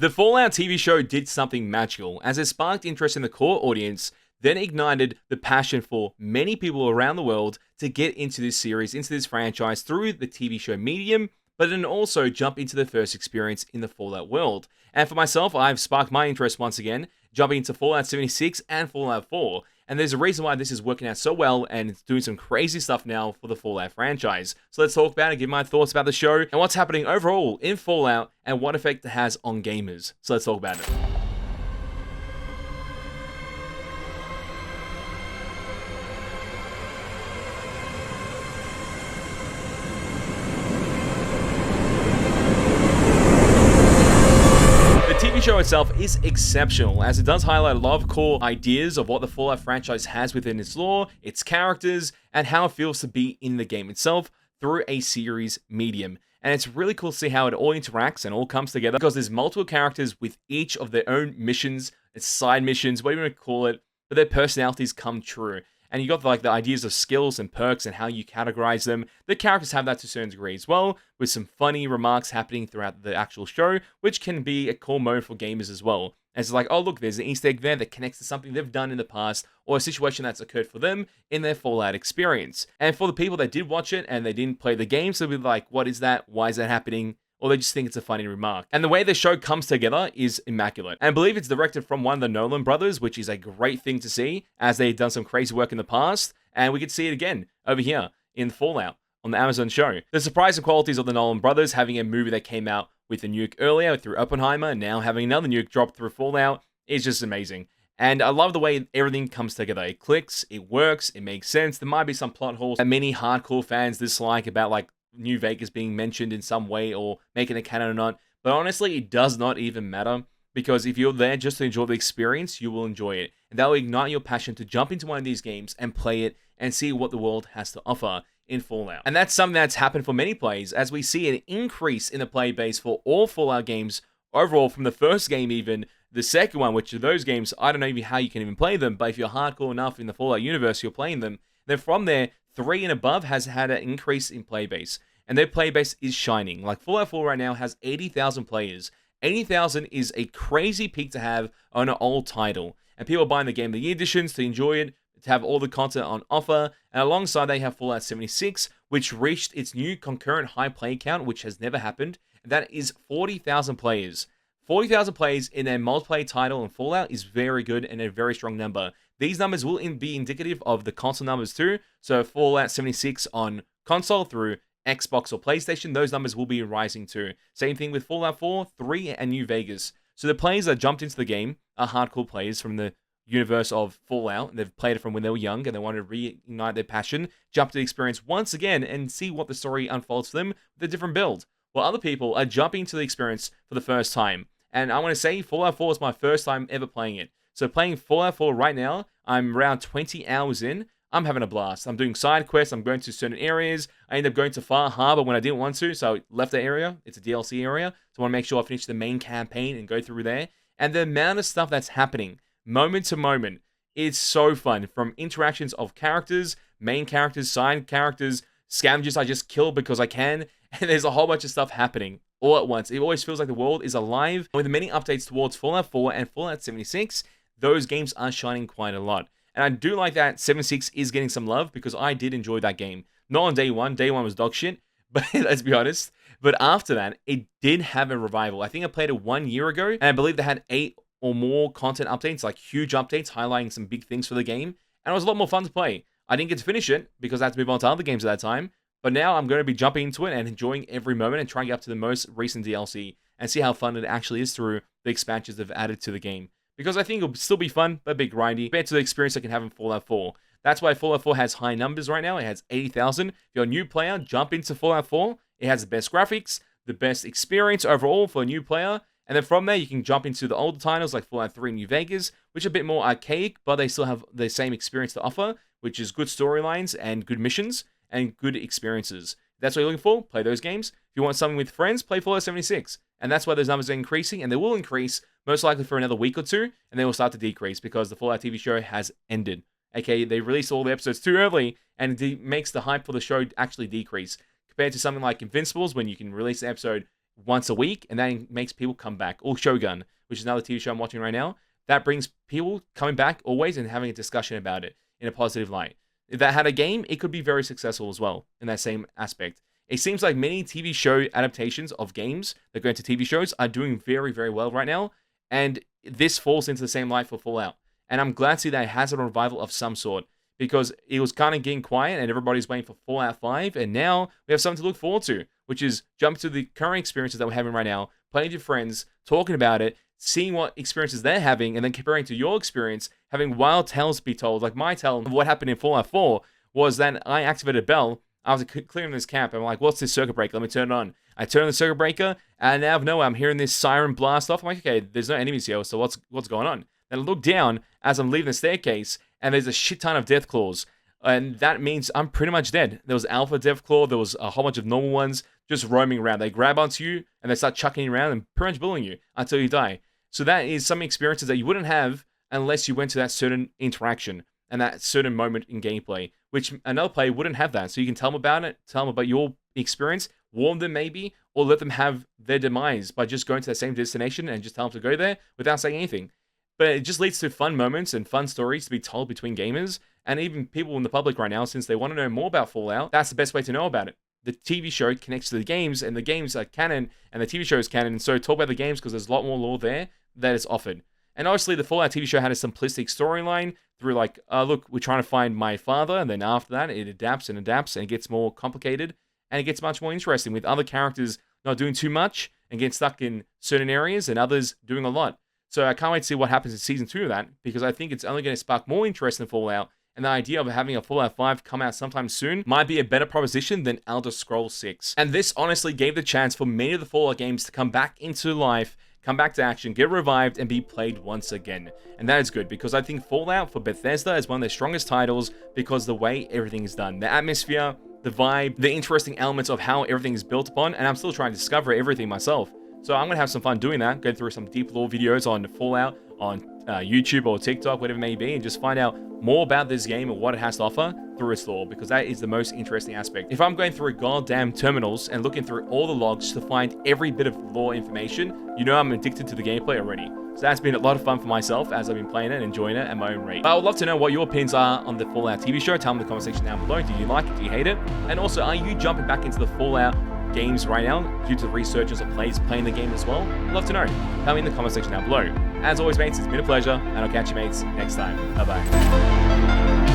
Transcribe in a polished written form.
The Fallout TV show did something magical, as it sparked interest in the core audience, then ignited the passion for many people around the world to get into this series, into this franchise through the TV show medium, but then also jump into the first experience in the Fallout world. And for myself, I've sparked my interest once again, jumping into Fallout 76 and Fallout 4. And there's a reason why this is working out so well, and it's doing some crazy stuff now for the Fallout franchise. So let's talk about it, give my thoughts about the show, and what's happening overall in Fallout, and what effect it has on gamers. So let's talk about it. The TV show itself is exceptional, as it does highlight a lot of core ideas of what the Fallout franchise has within its lore, its characters, and how it feels to be in the game itself through a series medium. And it's really cool to see how it all interacts and all comes together, because there's multiple characters with each of their own missions, side missions, whatever you want to call it, but their personalities come true. And you got the ideas of skills and perks and how you categorize them. The characters have that to a certain degree as well, with some funny remarks happening throughout the actual show, which can be a cool moment for gamers as well. And it's like, oh look, there's an Easter egg there that connects to something they've done in the past, or a situation that's occurred for them in their Fallout experience. And for the people that did watch it and they didn't play the game, so they'll be like, what is that? Why is that happening? Or they just think it's a funny remark. And the way the show comes together is immaculate. And I believe it's directed from one of the Nolan brothers, which is a great thing to see, as they've done some crazy work in the past, and we could see it again over here in Fallout on the Amazon show. The surprising qualities of the Nolan brothers, having a movie that came out with a nuke earlier through Oppenheimer, now having another nuke drop through Fallout, is just amazing. And I love the way everything comes together. It clicks, it works, it makes sense. There might be some plot holes that many hardcore fans dislike about, like, New Vegas being mentioned in some way or making a canon or not, but honestly it does not even matter, because if you're there just to enjoy the experience, you will enjoy it, and that will ignite your passion to jump into one of these games and play it and see what the world has to offer in Fallout. And that's something that's happened for many players, as we see an increase in the play base for all Fallout games overall, from the first game even the second one, which are those games, I don't know even how you can even play them, but if you're hardcore enough in the Fallout universe, you're playing them, then from there 3 and above has had an increase in play base, and their play base is shining. Like Fallout 4 right now has 80,000 players. 80,000 is a crazy peak to have on an old title, and people are buying the Game of the Year editions to enjoy it, to have all the content on offer, and alongside they have Fallout 76, which reached its new concurrent high play count, which has never happened, and that is 40,000 players. 40,000 players in a multiplayer title in Fallout is very good and a very strong number. These numbers will be indicative of the console numbers too, so Fallout 76 on console through Xbox or PlayStation, those numbers will be rising too. Same thing with Fallout 4, 3, and New Vegas. So the players that jumped into the game are hardcore players from the universe of Fallout. They've played it from when they were young and they want to reignite their passion, jump to the experience once again and see what the story unfolds for them with a different build. While other people are jumping into the experience for the first time. And I want to say Fallout 4 is my first time ever playing it. So playing Fallout 4 right now, I'm around 20 hours in. I'm having a blast. I'm doing side quests. I'm going to certain areas. I ended up going to Far Harbor when I didn't want to, so I left the area. It's a DLC area, so I want to make sure I finish the main campaign and go through there. And the amount of stuff that's happening, moment to moment, is so fun. From interactions of characters, main characters, side characters, scavengers I just kill because I can, and there's a whole bunch of stuff happening all at once. It always feels like the world is alive. With many updates towards Fallout 4 and Fallout 76, those games are shining quite a lot. And I do like that 76 is getting some love, because I did enjoy that game. Not on day one. Day one was dog shit, but let's be honest. But after that, it did have a revival. I think I played it 1 year ago, and I believe they had 8 or more content updates, like huge updates highlighting some big things for the game. And it was a lot more fun to play. I didn't get to finish it because I had to move on to other games at that time. But now I'm going to be jumping into it and enjoying every moment and trying to get up to the most recent DLC and see how fun it actually is through the expansions they've added to the game. Because I think it'll still be fun, but a bit grindy, compared to the experience I can have in Fallout 4. That's why Fallout 4 has high numbers right now. It has 80,000. If you're a new player, jump into Fallout 4. It has the best graphics, the best experience overall for a new player. And then from there, you can jump into the older titles like Fallout 3 New Vegas, which are a bit more archaic, but they still have the same experience to offer, which is good storylines and good missions and good experiences. If that's what you're looking for, play those games. If you want something with friends, play Fallout 76. And that's why those numbers are increasing, and they will increase most likely for another week or two, and they will start to decrease because the Fallout TV show has ended. Okay, they released all the episodes too early, and it makes the hype for the show actually decrease. Compared to something like Invincibles, when you can release an episode once a week, and that makes people come back. Or Shogun, which is another TV show I'm watching right now, that brings people coming back always and having a discussion about it in a positive light. If that had a game, it could be very successful as well in that same aspect. It seems like many TV show adaptations of games that go into TV shows are doing very, very well right now, and this falls into the same light for Fallout. And I'm glad to see that it has a revival of some sort, because it was kind of getting quiet and everybody's waiting for Fallout 5, and now we have something to look forward to, which is jump to the current experiences that we're having right now, playing with your friends, talking about it, seeing what experiences they're having, and then comparing to your experience, having wild tales be told. Like my tale of what happened in Fallout 4 was that I activated a bell. I was clearing this camp, and I'm like, what's this circuit breaker? Let me turn it on. I turn on the circuit breaker, and out of nowhere, I'm hearing this siren blast off. I'm like, okay, there's no enemies here, so what's going on? Then I look down as I'm leaving the staircase, and there's a shit ton of death claws. And that means I'm pretty much dead. There was alpha death claw, there was a whole bunch of normal ones just roaming around. They grab onto you, and they start chucking you around and pretty much bullying you until you die. So that is some experiences that you wouldn't have unless you went to that certain interaction and that certain moment in gameplay, which another player wouldn't have that. So you can tell them about it, tell them about your experience, warn them maybe, or let them have their demise by just going to the same destination and just tell them to go there without saying anything. But it just leads to fun moments and fun stories to be told between gamers and even people in the public right now, since they want to know more about Fallout. That's the best way to know about it. The TV show connects to the games, and the games are canon, and the TV show is canon, and so talk about the games because there's a lot more lore there that is offered. And obviously, the Fallout TV show had a simplistic storyline through like, look, we're trying to find my father, and then after that, it adapts, and it gets more complicated, and it gets much more interesting with other characters not doing too much and getting stuck in certain areas, and others doing a lot. So I can't wait to see what happens in Season 2 of that, because I think it's only going to spark more interest in Fallout, and the idea of having a Fallout 5 come out sometime soon might be a better proposition than Elder Scrolls 6. And this honestly gave the chance for many of the Fallout games to come back into life, come back to action, get revived, and be played once again. And that is good, because I think Fallout for Bethesda is one of their strongest titles because the way everything is done. The atmosphere, the vibe, the interesting elements of how everything is built upon, and I'm still trying to discover everything myself. So I'm going to have some fun doing that, going through some deep lore videos on Fallout, on YouTube or TikTok, whatever it may be, and just find out more about this game and what it has to offer through its lore, because that is the most interesting aspect. If I'm going through goddamn terminals and looking through all the logs to find every bit of lore information, you know I'm addicted to the gameplay already. So that's been a lot of fun for myself as I've been playing it and enjoying it at my own rate. But I would love to know what your opinions are on the Fallout TV show. Tell me in the comment section down below. Do you like it? Do you hate it? And also, are you jumping back into the Fallout games right now due to the researchers or players playing the game as well? I'd love to know. Tell me in the comment section down below. As always, mates, it's been a pleasure, and I'll catch you mates next time. Bye-bye.